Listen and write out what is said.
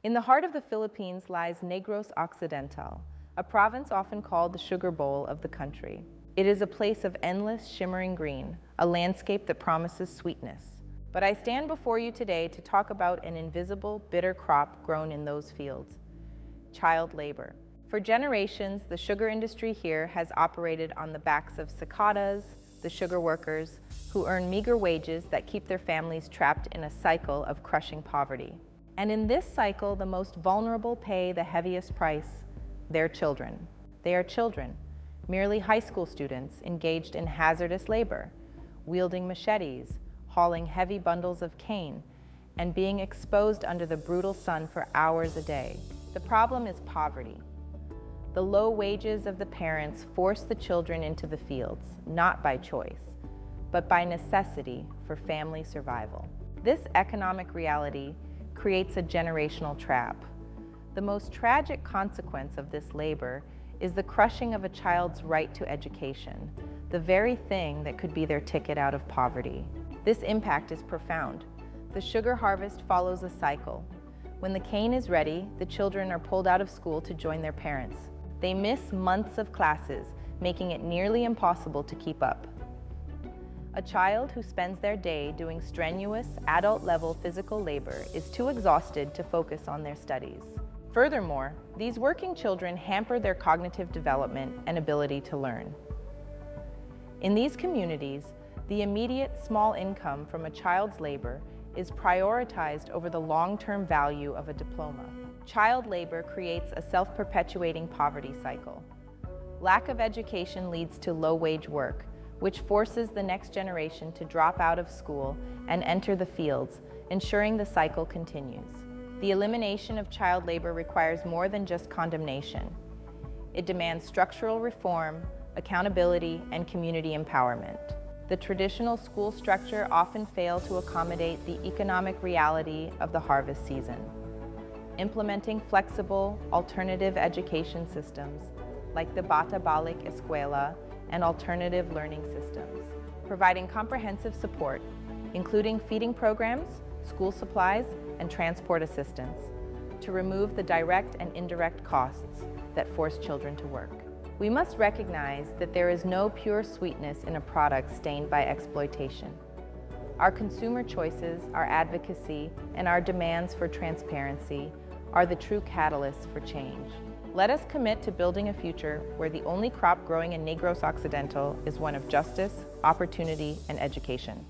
In the heart of the Philippines lies Negros Occidental, a province often called the sugar bowl of the country. It is a place of endless shimmering green, a landscape that promises sweetness. But I stand before you today to talk about an invisible, bitter crop grown in those fields: child labor. For generations, the sugar industry here has operated on the backs of cicadas, the sugar workers, who earn meager wages that keep their families trapped in a cycle of crushing poverty. And in this cycle, the most vulnerable pay the heaviest price: their children. They are children, merely high school students engaged in hazardous labor, wielding machetes, hauling heavy bundles of cane, and being exposed under the brutal sun for hours a day. The problem is poverty. The low wages of the parents force the children into the fields, not by choice, but by necessity for family survival. This economic reality creates a generational trap. The most tragic consequence of this labor is the crushing of a child's right to education, the very thing that could be their ticket out of poverty. This impact is profound. The sugar harvest follows a cycle. When the cane is ready, the children are pulled out of school to join their parents. They miss months of classes, making it nearly impossible to keep up. A child who spends their day doing strenuous, adult-level physical labor is too exhausted to focus on their studies. Furthermore, these working children hamper their cognitive development and ability to learn. In these communities, the immediate small income from a child's labor is prioritized over the long-term value of a diploma. Child labor creates a self-perpetuating poverty cycle. Lack of education leads to low-wage work, which forces the next generation to drop out of school and enter the fields, ensuring the cycle continues. The elimination of child labor requires more than just condemnation. It demands structural reform, accountability, and community empowerment. The traditional school structure often fails to accommodate the economic reality of the harvest season. Implementing flexible, alternative education systems like the Bata Balik Eskwela and alternative learning systems, providing comprehensive support, including feeding programs, school supplies, and transport assistance, to remove the direct and indirect costs that force children to work. We must recognize that there is no pure sweetness in a product stained by exploitation. Our consumer choices, our advocacy, and our demands for transparency are the true catalysts for change. Let us commit to building a future where the only crop growing in Negros Occidental is one of justice, opportunity, and education.